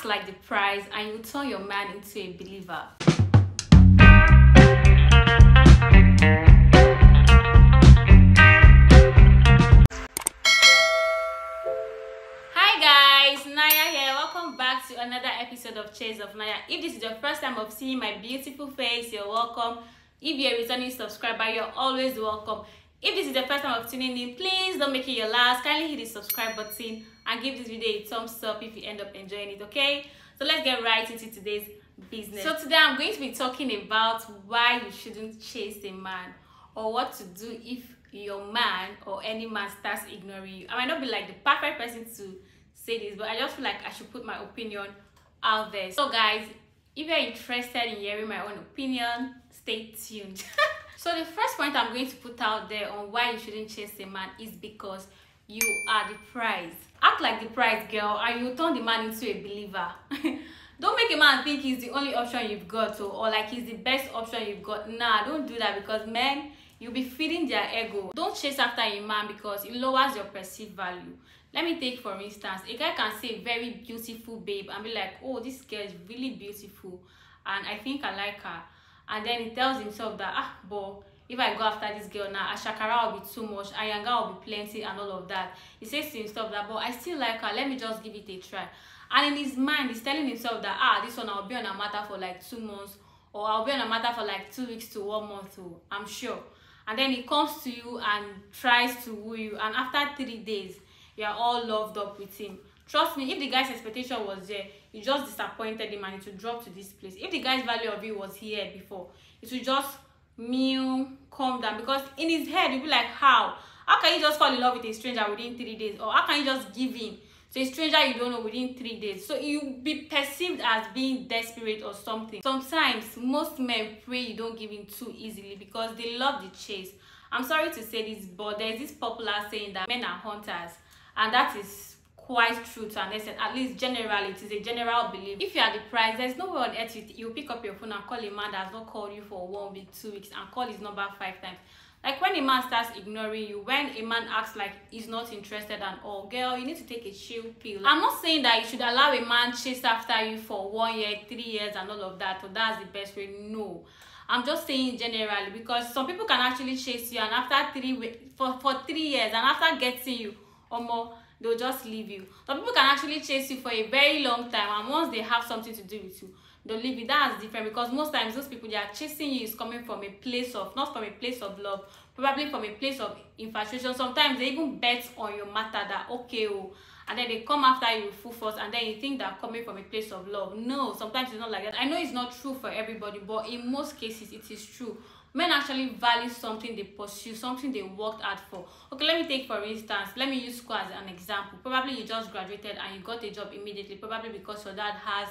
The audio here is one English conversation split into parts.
act like the prize and you turn your man into a believer. Hi guys, Naya here. Welcome back to another episode of Chase of Naya. If this is your first time of seeing my beautiful face, you're welcome. If you're a returning subscriber, you're always welcome. If this is the first time of tuning in, please don't make it your last. Kindly hit the subscribe button and give this video a thumbs up if you end up enjoying it, okay? So let's get right into today's business. So today I'm going to be talking about why you shouldn't chase a man, or what to do if your man or any man starts ignoring you. I might not be like the perfect person to say this, but I just feel like I should put my opinion out there. So guys, if you're interested in hearing my own opinion, stay tuned. So the first point I'm going to put out there on why you shouldn't chase a man is because you are the prize. Act like the prize, girl, and you turn the man into a believer. Don't make a man think he's the only option you've got, or like he's the best option you've got. Nah, don't do that, because men, you'll be feeding their ego. Don't chase after a man because it lowers your perceived value. Let me take for instance, a guy can see a very beautiful babe and be like, oh, this girl is really beautiful and I think I like her. And then he tells himself that, but if I go after this girl now, ashakara will be too much, ayanga will be plenty and all of that. He says to himself that, but I still like her, let me just give it a try. And in his mind, he's telling himself that, this one I'll be on a matter for like 2 months, or I'll be on a matter for like 2 weeks to 1 month, I'm sure. And then he comes to you and tries to woo you, and after 3 days, you're all loved up with him. Trust me, if the guy's expectation was there, you just disappointed him and it will drop to this place. If the guy's value of you was here before, it will just calm down, because in his head he'll be like, how can you just fall in love with a stranger within 3 days, or how can you just give in to a stranger you don't know within 3 days? So you'll be perceived as being desperate or something. Sometimes most men pray you don't give in too easily because they love the chase. I'm sorry to say this, but there's this popular saying that men are hunters, and that is quite true to an extent. At least generally, it is a general belief. If you are the prize, there's no way on earth you pick up your phone and call a man that has not called you for 1 week, 2 weeks, and call his number 5 times. Like when a man starts ignoring you, when a man acts like he's not interested and all, girl, you need to take a chill pill. I'm not saying that you should allow a man chase after you for 1 year, 3 years and all of that, so that's the best way. No, I'm just saying generally, because some people can actually chase you and after 3 years, and after getting you or more, they'll just leave you. Some people can actually chase you for a very long time, and once they have something to do with you, they'll leave you. That's different, because most times those people they are chasing you is coming from a place of, not from a place of love, probably from a place of infatuation. Sometimes they even bet on your matter that okay, and then they come after you with full force, and then you think they're coming from a place of love. No, sometimes it's not like that. I know it's not true for everybody, but in most cases it is true. Men actually value something they pursue, something they worked hard for. Okay, let me take for instance, let me use school as an example. Probably you just graduated and you got a job immediately, probably because your dad has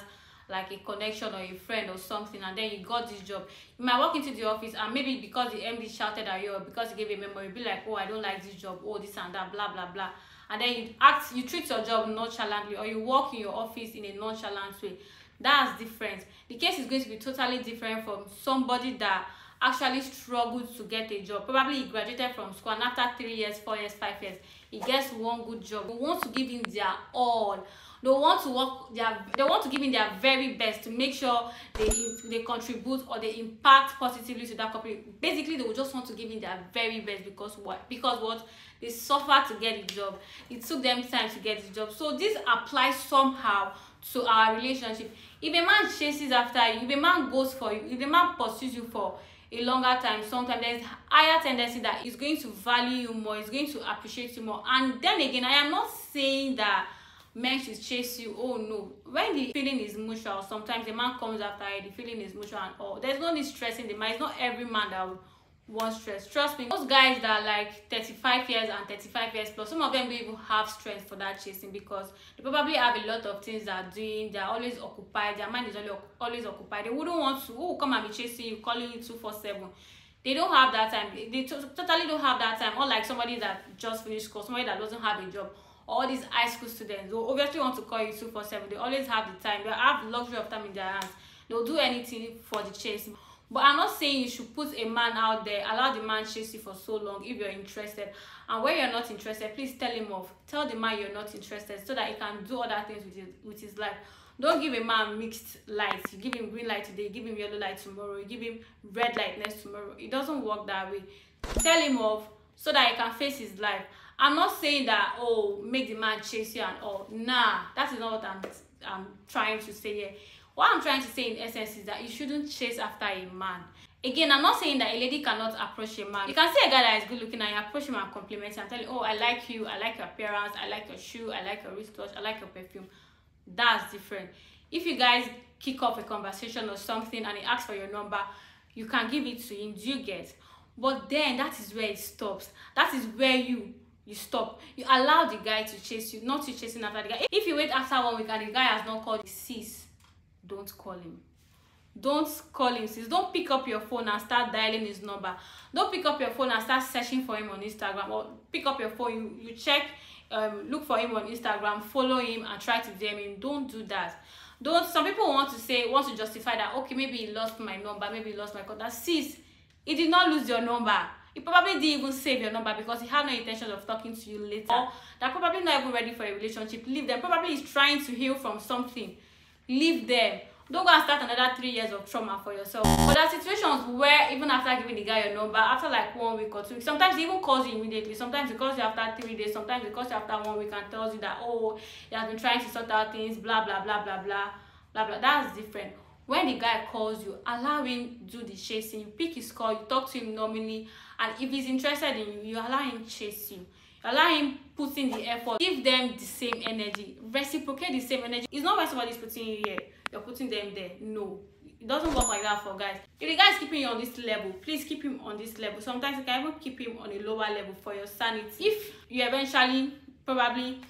like a connection or a friend or something, and then you got this job. You might walk into the office and maybe because the MD shouted at you or because he gave a memo, you'll be like, oh, I don't like this job, oh, this and that, blah, blah, blah. And then you treat your job nonchalantly, or you work in your office in a nonchalant way. That's different. The case is going to be totally different from somebody that actually struggled to get a job. Probably he graduated from school and after 3 years, 4 years, 5 years, he gets one good job. They want to give him their all. They want to give him their very best to make sure they contribute or they impact positively to that company. Basically, they will just want to give him their very best because what? They suffered to get the job. It took them time to get the job. So this applies somehow to our relationship. If a man chases after you, if a man goes for you, if a man pursues you for a longer time, sometimes there's higher tendency that he's going to value you more, he's going to appreciate you more. And then again, I am not saying that men should chase you. Oh no, when the feeling is mutual, sometimes the man comes after you, the feeling is mutual and all, there's no need stressing the man. It's not every man that will want stress. Trust me, those guys that are like 35 years and 35 years plus, some of them don't even have strength for that chasing, because they probably have a lot of things they're doing. They're always occupied, their mind is always occupied. They wouldn't want to come and be chasing you, calling you 247. They don't have that time. They totally don't have that time. Unlike somebody that just finished school, somebody that doesn't have a job. All these high school students, they obviously want to call you 247. They always have the time. They have luxury of time in their hands. They'll do anything for the chase. But I'm not saying you should put a man out there, allow the man chase you for so long if you're interested. And when you're not interested, please tell him off. Tell the man you're not interested so that he can do other things with his life. Don't give a man mixed lights. You give him green light today, you give him yellow light tomorrow, you give him red light next tomorrow. It doesn't work that way. Tell him off so that he can face his life. I'm not saying that, oh, make the man chase you and all. Nah, that is not what I'm trying to say here. What I'm trying to say in essence is that you shouldn't chase after a man. Again, I'm not saying that a lady cannot approach a man. You can see a guy that is good looking and you approach him and compliment him and tell him, oh, I like you, I like your appearance, I like your shoe, I like your wristwatch, I like your perfume. That's different. If you guys kick off a conversation or something and he asks for your number, you can give it to him. Do you get? But then that is where it stops. That is where you stop. You allow the guy to chase you, not you chasing after the guy. If you wait after 1 week and the guy has not called you, sis, don't call him. Don't call him, sis. Don't pick up your phone and start dialing his number. Don't pick up your phone and start searching for him on Instagram, or pick up your phone, you check, look for him on Instagram, follow him and try to DM him. Don't do that. Some people want to justify that, okay, maybe he lost my number, maybe he lost my contact. Sis, he did not lose your number. He probably didn't even save your number because he had no intention of talking to you later. Or they're probably not even ready for a relationship. Leave them. Probably he's trying to heal from something. Leave them. Don't go and start another 3 years of trauma for yourself. But there are situations where even after giving the guy your number, after like 1 week or 2 weeks, sometimes he even calls you immediately. Sometimes he calls you after 3 days. Sometimes he calls you after 1 week and tells you that, oh, he has been trying to sort out things, blah, blah, blah, blah, blah, blah, blah. That's different. When the guy calls you, allow him do the chasing. You pick his call, you talk to him normally, and if he's interested in you, you allow him chase you. You allow him put in the effort. Give them the same energy. Reciprocate the same energy. It's not when somebody's putting you here, you're putting them there. No. It doesn't work like that for guys. If the guy is keeping you on this level, please keep him on this level. Sometimes you can even keep him on a lower level for your sanity. If you eventually probably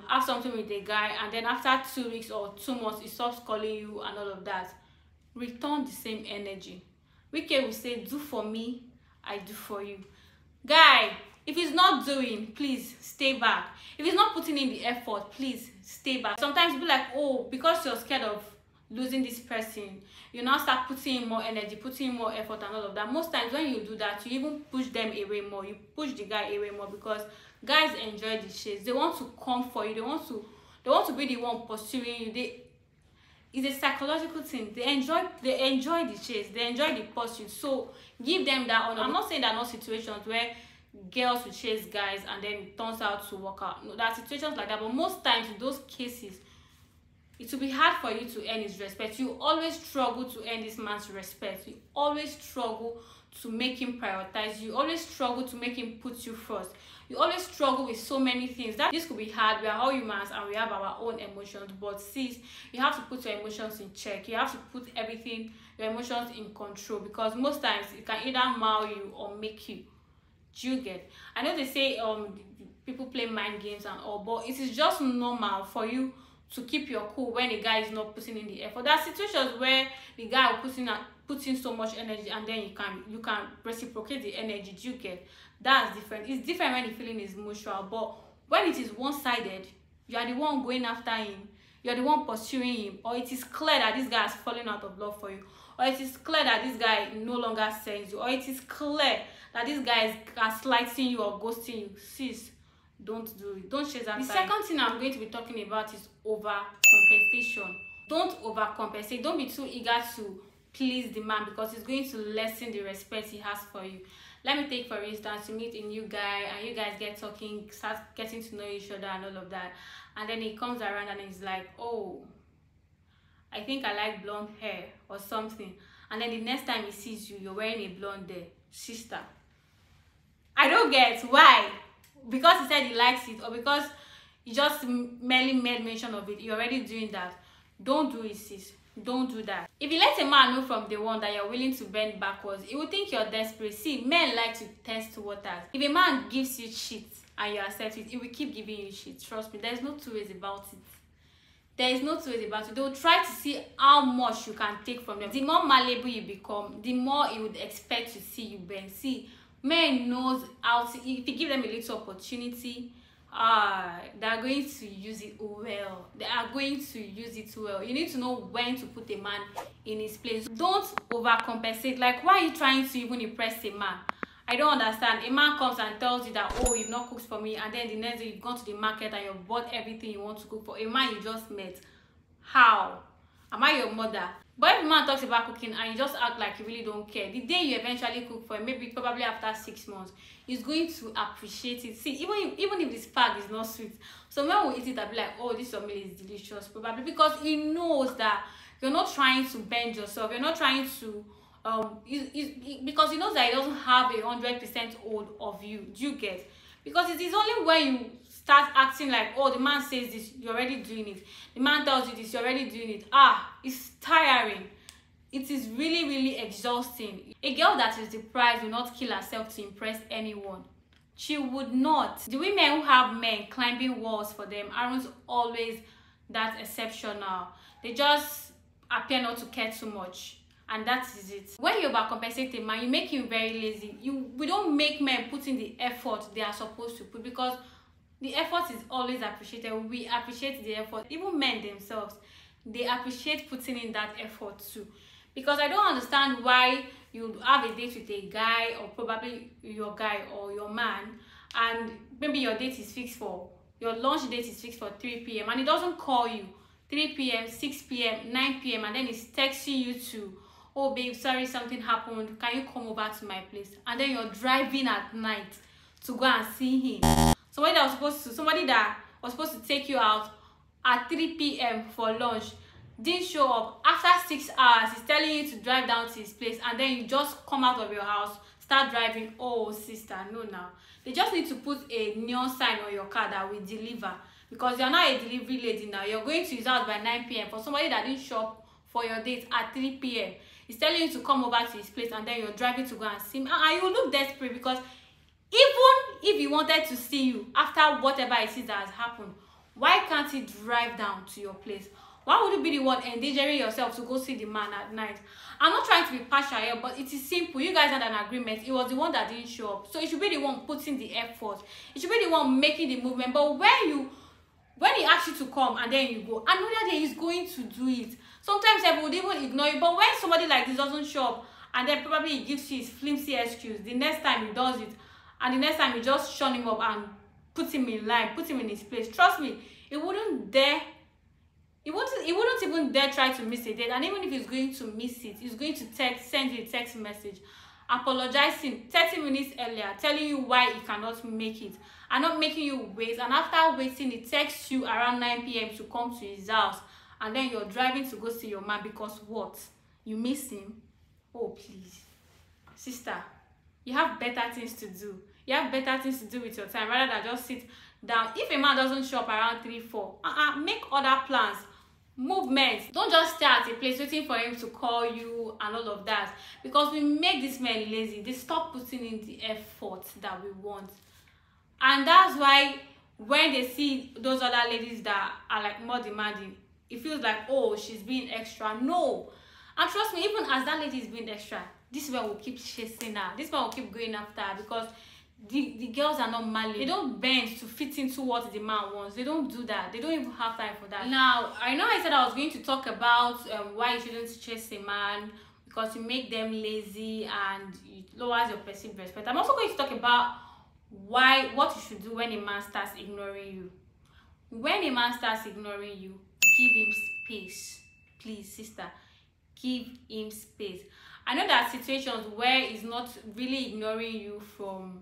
have something with a guy and then after 2 weeks or 2 months he stops calling you and all of that, return the same energy. Wike will say, do for me, I do for you. Guy, if he's not doing, please stay back. If he's not putting in the effort, please stay back. Sometimes you'll be like, oh, because you're scared of losing this person, you now start putting in more energy, putting in more effort and all of that. Most times when you do that, you even push them away more. You push the guy away more because guys enjoy the chase. They want to come for you. They want to be the one pursuing you. It's a psychological thing. They enjoy the chase. They enjoy the pursuit. So give them that honor. I'm not saying there are no situations where girls will chase guys and then it turns out to work out. No, there are situations like that, but most times in those cases, it will be hard for you to earn his respect. You always struggle to earn this man's respect. You always struggle to make him prioritize you. Always struggle to make him put you first. You always struggle with so many things. This could be hard. We are all humans and we have our own emotions. But sis, you have to put your emotions in check. You have to put everything, your emotions in control, because most times it can either mar you or make you. Do you get? I know they say people play mind games and all, but it is just normal for you to keep your cool when the guy is not putting in the effort. There are situations where the guy will put in so much energy and then you can reciprocate the energy. Do you get? That's different. It's different when the feeling is mutual, but when it is one-sided, you are the one going after him, you are the one pursuing him, or it is clear that this guy has fallen out of love for you, or it is clear that this guy no longer sends you, or it is clear that this guy is gaslighting you or ghosting you, sis, don't do it. Don't chase after. The second thing I'm going to be talking about is overcompensation. Don't overcompensate. Don't be too eager to please the man because it's going to lessen the respect he has for you. Let me take, for instance, you meet a new guy and you guys get talking, start getting to know each other and all of that, and then he comes around and he's like, oh, I think I like blonde hair or something, and then the next time he sees you, you're wearing a blonde hair. Sister, I don't get why. Because he said he likes it, or because he just merely made mention of it, you're already doing that. Don't do it, sis. Don't do that. If you let a man know from day one that you're willing to bend backwards, he will think you're desperate. See, men like to test waters. If a man gives you shit and you accept it, he will keep giving you shit. Trust me, there's no two ways about it. There is no two ways about it. They will try to see how much you can take from them. The more malleable you become, the more he would expect to see you bend. See, men knows how to, if you give them a little opportunity, they are going to use it well. They are going to use it well. You need to know when to put a man in his place. Don't overcompensate. Like, why are you trying to even impress a man? I don't understand. A man comes and tells you that, oh, you've not cooked for me, and then the next day you've gone to the market and you've bought everything you want to cook for a man you just met. How? Am I your mother? But if a man talks about cooking and you just act like you really don't care, the day you eventually cook for him, maybe probably after 6 months, he's going to appreciate it. See, even if the spark is not sweet, so when we eat it, I'll be like, oh, this meal is delicious, probably because he knows that you're not trying to bend yourself, you're not trying to because he knows that he doesn't have 100% hold of you. Do you get? Because it is only when you start acting like, oh, the man says this, you're already doing it, the man tells you this, you're already doing it. It's tiring. It is really, really exhausting. A girl that is deprived will not kill herself to impress anyone. She would not. The women who have men climbing walls for them aren't always that exceptional. They just appear not to care too much, and that is it. When you overcompensate a man, you make him very lazy. We don't make men put in the effort they are supposed to put, because the effort is always appreciated. We appreciate the effort. Even men themselves, they appreciate putting in that effort too. Because I don't understand why you have a date with a guy, or probably your guy or your man, and maybe your date is fixed for, your lunch date is fixed for 3 p.m. and he doesn't call you 3 p.m, 6 p.m, 9 p.m, and then he's texting you to, oh babe, sorry, something happened, can you come over to my place? And then you're driving at night to go and see him. Somebody that was supposed to take you out at 3 p.m. for lunch didn't show up. After 6 hours, he's telling you to drive down to his place, and then you just come out of your house, start driving. Oh sister, no. Now they just need to put a neon sign on your car that will deliver, because you're not a delivery lady now. You're going to his house by 9 p.m. for somebody that didn't show up for your date at 3 p.m. He's telling you to come over to his place, and then you're driving to go and see him, and you look desperate, because even if he wanted to see you after whatever it is that has happened, why can't he drive down to your place? Why would you be the one endangering yourself to go see the man at night? I'm not trying to be partial here, but it is simple. You guys had an agreement. It was the one that didn't show up, so it should be the one putting the effort. It should be the one making the movement. But when he asks you to come and then you go, another day he's going to do it. Sometimes I would even ignore you. But when somebody like this doesn't show up, and then probably he gives you his flimsy excuse, the next time he does it, and the next time you just shun him up and put him in line, put him in his place, trust me, he wouldn't even dare try to miss a date. And even if he's going to miss it, he's going to send you a text message apologizing 30 minutes earlier, telling you why he cannot make it, and not making you wait. And after waiting, he texts you around 9 p.m. to come to his house, and then you're driving to go see your man because what? You miss him? Oh please, sister, you have better things to do. You have better things to do with your time rather than just sit down. If a man doesn't show up around 3, 4, make other plans, movements. Don't just stay at a place waiting for him to call you and all of that, because we make these men lazy. They stop putting in the effort that we want. And that's why when they see those other ladies that are like more demanding, it feels like, oh, she's being extra. No. And trust me, even as that lady is being extra, this man will keep chasing her. This man will keep going after her, because the girls are not malleable. They don't bend to fit into what the man wants. They don't do that. They don't even have time for that. Now, I know I said I was going to talk about why you shouldn't chase a man, because you make them lazy and it lowers your perceived respect. I'm also going to talk about what you should do when a man starts ignoring you. When a man starts ignoring you, give him space. Please, sister, give him space. I know there are situations where he's not really ignoring you from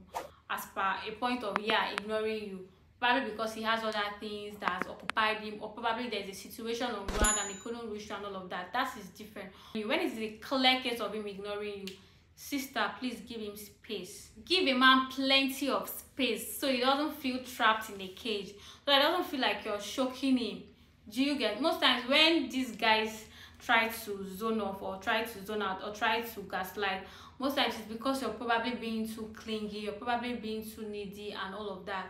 as per a point of ignoring you, probably because he has other things that has occupied him, or probably there's a situation on ground and he couldn't reach you and all of that. That is different. When it's a clear case of him ignoring you, sister, please give him space. Give a man plenty of space so he doesn't feel trapped in a cage, so he doesn't feel like you're choking him. Do you get? Most times when these guys try to zone off or try to zone out or try to gaslight, most times it's because you're probably being too clingy, you're probably being too needy and all of that.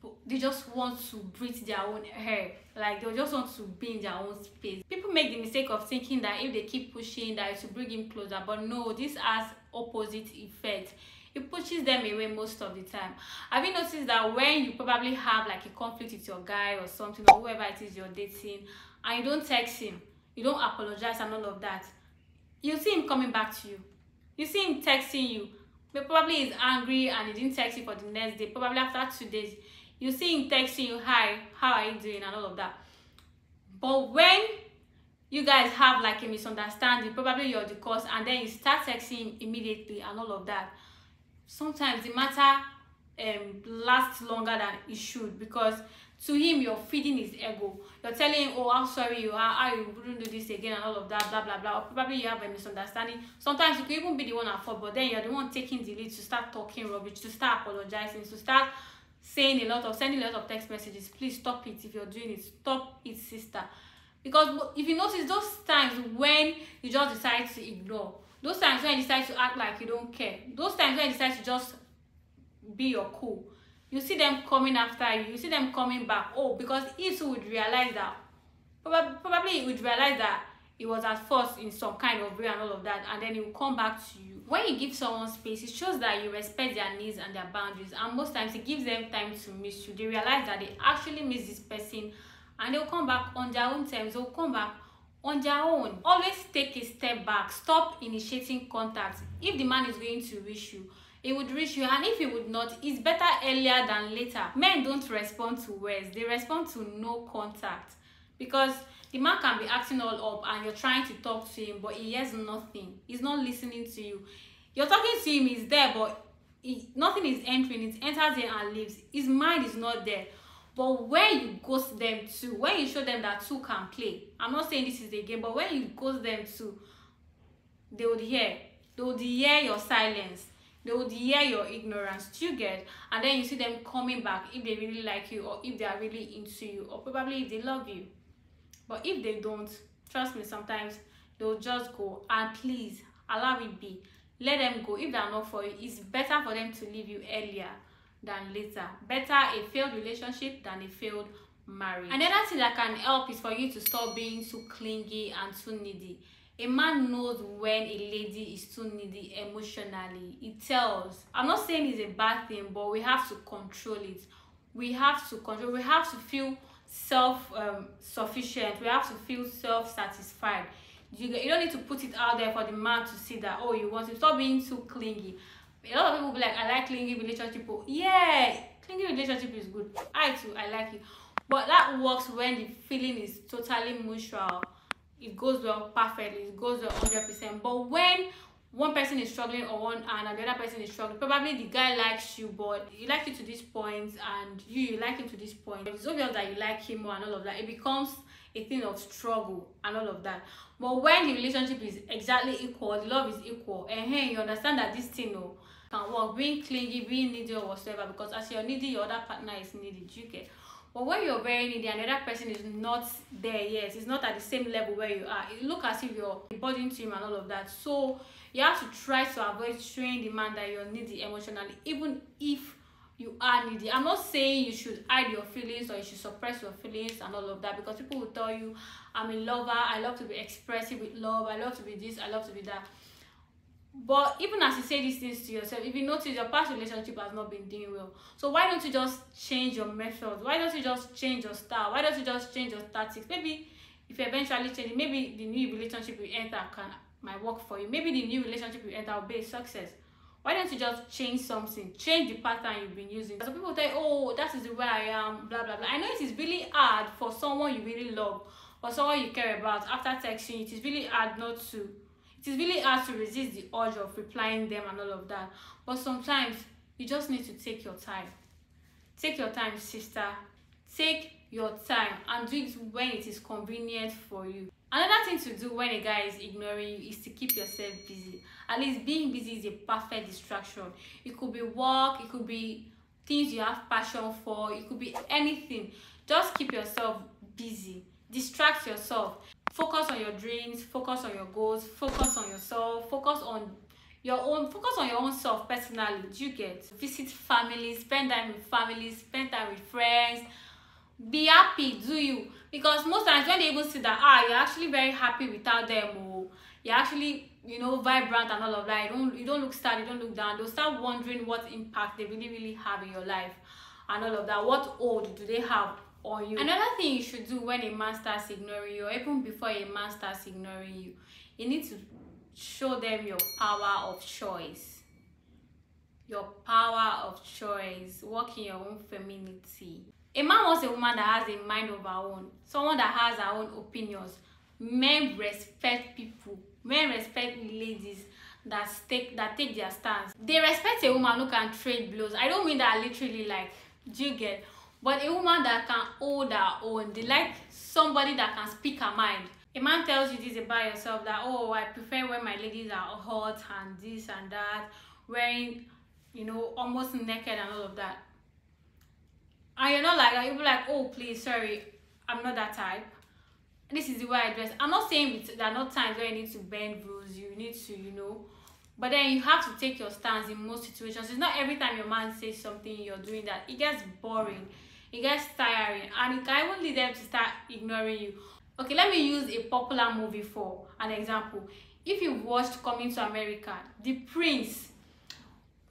But they just want to breathe their own air, like they just want to be in their own space. People make the mistake of thinking that if they keep pushing, that it will bring him closer, but no, this has opposite effect. It pushes them away most of the time. Have you noticed that when you probably have like a conflict with your guy or something, or whoever it is you're dating, and you don't text him, you don't apologize and all of that, you see him coming back to you. You see him texting you. But probably he's angry and he didn't text you for the next day. Probably after 2 days, you see him texting you, hi, how are you doing and all of that. But when you guys have like a misunderstanding, probably you're the cause, and then you start texting immediately and all of that, sometimes the matter lasts longer than it should, because to him you're feeding his ego. You're telling him, oh, how sorry you are, how you wouldn't do this again and all of that, blah blah blah. Or probably you have a misunderstanding. Sometimes you could even be the one at fault, but then you're the one taking the lead to start talking rubbish, to start apologizing, to start sending a lot of text messages. Please stop it. If you're doing it, stop it, sister. Because if you notice, those times when you just decide to ignore, those times when you decide to act like you don't care, those times when you decide to just be your cool, you see them coming after you, you see them coming back. Oh, because he too would realize that, probably he would realize that it was at first in some kind of way and all of that, and then he will come back to you. When you give someone space, it shows that you respect their needs and their boundaries, and most times it gives them time to miss you. They realize that they actually miss this person, and they'll come back on their own terms. They'll come back on their own. Always take a step back. Stop initiating contact. If the man is going to reach you, he would reach you, and if he would not, it's better earlier than later. Men don't respond to words, they respond to no contact, because the man can be acting all up and you're trying to talk to him, but he hears nothing. He's not listening to you. You're talking to him, he's there, but nothing is entering. It enters there and leaves. His mind is not there. But when you ghost them too, when you show them that two can play, I'm not saying this is a game, but when you ghost them too, they would hear your silence. They would hear your ignorance. Do you get? And then you see them coming back if they really like you, or if they are really into you, or probably if they love you. But if they don't, trust me, sometimes they'll just go. And please allow it be. Let them go. If they are not for you, it's better for them to leave you earlier than later. Better a failed relationship than a failed marriage. Another thing that can help is for you to stop being too clingy and too needy. A man knows when a lady is too needy emotionally. It tells. I'm not saying it's a bad thing, but we have to control it. We have to control. We have to feel self-sufficient. We have to feel self-satisfied. You don't need to put it out there for the man to see that, oh, you want to. Stop being too clingy. A lot of people will be like, I like clingy relationship. Yeah, clingy relationship is good. I too, I like it. But that works when the feeling is totally mutual. It goes well perfectly. It goes well 100%. But when one person is struggling on one hand and the other person is struggling, probably the guy likes you, but he likes you to this point, and you like him to this point. It's obvious that you like him more and all of that. It becomes a thing of struggle and all of that. But when the relationship is exactly equal, the love is equal, and hey, you understand that this thing can work. Being clingy, being needy or whatsoever, because as you're needy, your other partner is needy. You get? But when you're very needy and the other person is not there yet, it's not at the same level where you are, it looks as if you're a burden to him and all of that. So you have to try to avoid showing the man that you're needy emotionally, even if you are needy. I'm not saying you should hide your feelings or you should suppress your feelings and all of that, because people will tell you, I'm a lover, I love to be expressive with love, I love to be this, I love to be that. But even as you say these things to yourself, if you notice your past relationship has not been doing well, so why don't you just change your methods? Why don't you just change your style? Why don't you just change your tactics? Maybe if you eventually change it, maybe the new relationship you enter might work for you. Maybe the new relationship you enter will be a success. Why don't you just change something? Change the pattern you've been using. So people say, oh, that is the way I am, blah blah blah. I know it is really hard for someone you really love or someone you care about. After texting, it is really hard not to. It is really hard to resist the urge of replying them and all of that. But sometimes you just need to take your time. Take your time, sister. Take your time and do it when it is convenient for you. Another thing to do when a guy is ignoring you is to keep yourself busy. At least being busy is a perfect distraction. It could be work, it could be things you have passion for, it could be anything. Just keep yourself busy. Distract yourself. Focus on your dreams, focus on your goals, focus on yourself, focus on your own self personally. Do you get? Visit family, spend time with family, spend time with friends. Be happy, do you? Because most times when they even see that you're actually very happy without them, or you're actually, vibrant and all of that, you don't look sad, you don't look down, they'll start wondering what impact they really have in your life and all of that. What hold do they have on you? Another thing you should do when a man starts ignoring you, or even before a man starts ignoring you, you need to show them your power of choice. Your power of choice. Work in your own femininity. A man wants a woman that has a mind of her own, someone that has her own opinions. Men respect people. Men respect ladies that take their stance. They respect a woman who can trade blows. I don't mean that literally, like, do you get? But a woman that can hold her own. They like somebody that can speak her mind. A man tells you this about yourself, that, oh, I prefer when my ladies are hot and this and that, wearing, you know, almost naked and all of that. And you're not like that. You'll be like, oh, please, sorry, I'm not that type. This is the way I dress. I'm not saying there are not times where you need to bend rules, you need to, you know, but then you have to take your stance in most situations. It's not every time your man says something you're doing that. It gets boring, it gets tiring, and it can even lead them to start ignoring you. Okay, let me use a popular movie for an example. If you've watched Coming to America, the prince,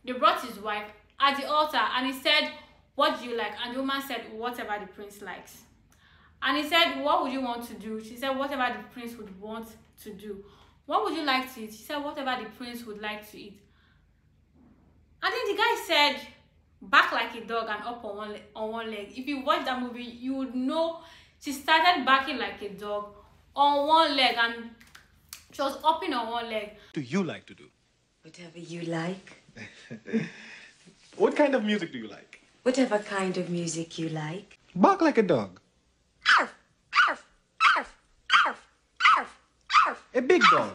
they brought his wife at the altar and he said, what do you like? And the woman said, whatever the prince likes. And he said, what would you want to do? She said, whatever the prince would want to do. What would you like to eat? She said, whatever the prince would like to eat. And then the guy said, back like a dog and up on one leg. If you watch that movie, you would know she started backing like a dog on one leg and she was upping on one leg. What do you like to do? Whatever you like. What kind of music do you like? Whatever kind of music you like. Bark like a dog. A big dog.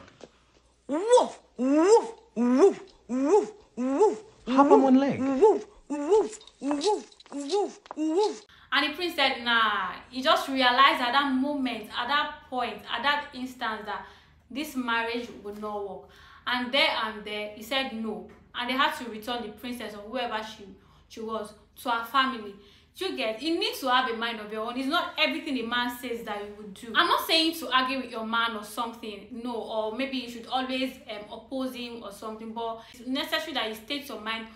Woof, woof, woof, woof, woof. Hop on one leg. Woof, woof, woof, woof, woof. And the prince said, nah. He just realized at that moment, at that point, at that instance, that this marriage would not work. And there, he said no. And they had to return the princess or whoever she was to her family. You get, you need to have a mind of your own. It's not everything a man says that you would do. I'm not saying to argue with your man or something, no, or maybe you should always oppose him or something, but it's necessary that you state your mind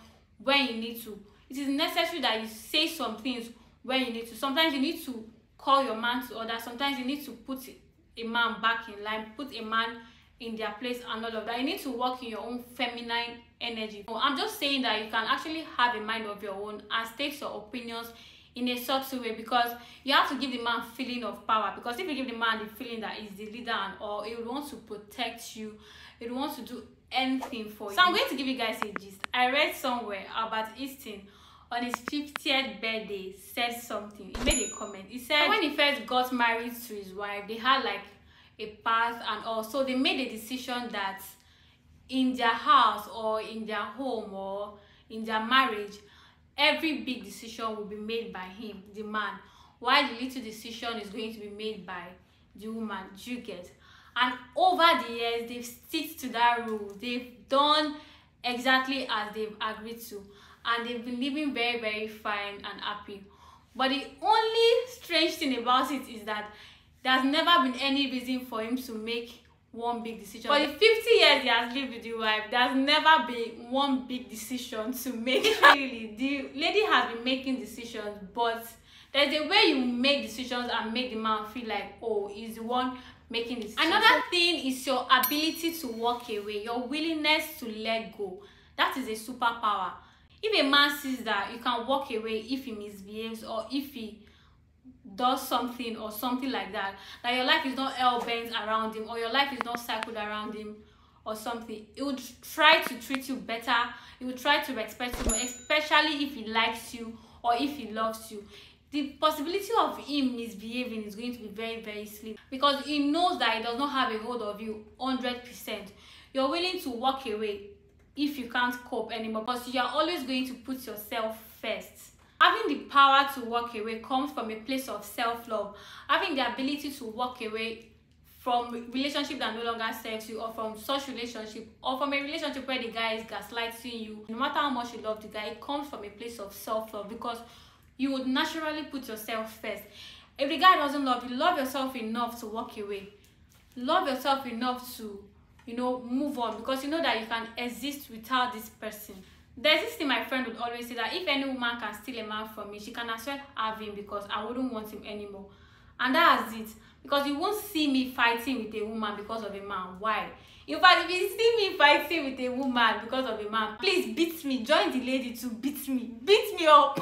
when you need to. It is necessary that you say some things when you need to. Sometimes you need to call your man to order. Sometimes you need to put a man back in line, put a man in their place and all of that. You need to work in your own feminine energy. I'm just saying that you can actually have a mind of your own and state your opinions in a subtle way, because you have to give the man a feeling of power. Because if you give the man the feeling that he's the leader and all, he would want to protect you, he would want to do anything for you. So I'm going to give you guys a gist. I read somewhere about Easton on his 50th birthday said something. He made a comment. He said when he first got married to his wife, they had like a path and all, so they made a decision that in their house or in their home or in their marriage, every big decision will be made by him, the man, while the little decision is going to be made by the woman. Do you get? And over the years, they've stick to that rule. They've done exactly as they've agreed to, and they've been living very, very fine and happy. But the only strange thing about it is that there's never been any reason for him to make one big decision. For the 50 years he has lived with the wife, there's never been one big decision to make. Really, the lady has been making decisions, but there's a way you make decisions and make the man feel like, oh, he's the one making decisions. Another thing is your ability to walk away, your willingness to let go. That is a superpower. If a man sees that you can walk away if he misbehaves or if he does something or something like that your life is not hell-bent around him or your life is not circled around him or something, he would try to treat you better, he would try to respect you more, especially if he likes you or if he loves you. The possibility of him misbehaving is going to be very, very slim, because he knows that he does not have a hold of you 100%. You're willing to walk away if you can't cope anymore, because you are always going to put yourself first. Having the power to walk away comes from a place of self-love. Having the ability to walk away from relationship that no longer serves you, or from such relationship, or from a relationship where the guy is gaslighting you, no matter how much you love the guy, it comes from a place of self-love, because you would naturally put yourself first. If the guy doesn't love you, love yourself enough to walk away. Love yourself enough to, move on, because you know that you can exist without this person. There's this thing my friend would always say, that if any woman can steal a man from me, she can as well have him, because I wouldn't want him anymore. And that's it. Because you won't see me fighting with a woman because of a man. Why? In fact, if you see me fighting with a woman because of a man, please beat me. Join the lady to beat me. Beat me up.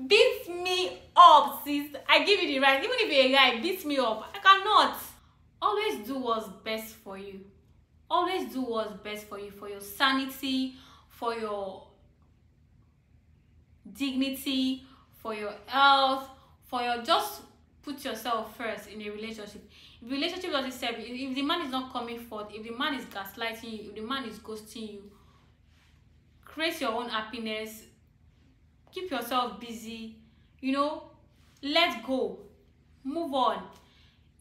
Beat me up, sis. I give you the right. Even if you're a guy, beat me up. I cannot. Always do what's best for you. Always do what's best for you, for your sanity, for your dignity, for your health, for your, just put yourself first in a relationship. If the relationship doesn't serve you, if the man is not coming forth, if the man is gaslighting you, if the man is ghosting you, create your own happiness. Keep yourself busy, you know, let go, move on.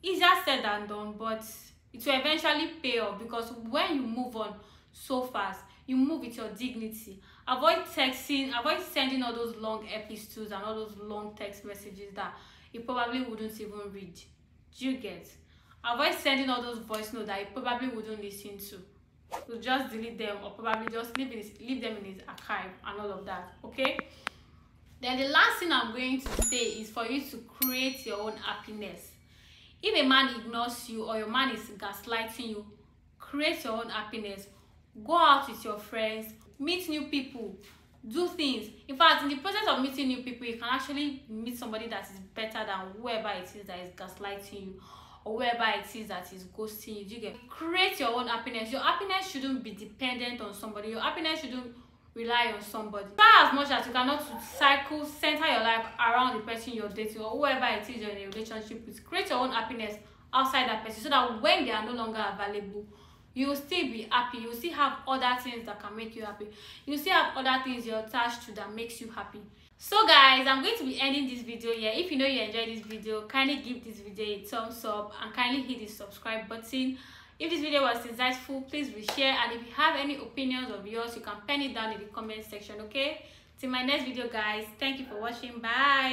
Easier said than done, but it will eventually pay off, because when you move on so fast, you move with your dignity. Avoid texting, avoid sending all those long epistles and all those long text messages that you probably wouldn't even read. Do you get? Avoid sending all those voice notes that you probably wouldn't listen to. So just delete them, or probably just leave them in his archive and all of that, okay? Then the last thing I'm going to say is for you to create your own happiness. If a man ignores you or your man is gaslighting you, create your own happiness. Go out with your friends, meet new people, do things. In fact, in the process of meeting new people, you can actually meet somebody that is better than whoever it is that is gaslighting you, or whoever it is that is ghosting you. Do you get? Create your own happiness. Your happiness shouldn't be dependent on somebody. Your happiness shouldn't rely on somebody. Try as much as you cannot to center your life around the person you're dating or whoever it is you're in a relationship with. Create your own happiness outside that person, so that when they are no longer available, you will still be happy. You will still have other things that can make you happy. You will still have other things you're attached to that makes you happy. So guys, I'm going to be ending this video here. If you know you enjoyed this video, kindly give this video a thumbs up and kindly hit the subscribe button. If this video was insightful, please reshare, and if you have any opinions of yours, you can pen it down in the comment section, okay? Till my next video, guys. Thank you for watching. Bye.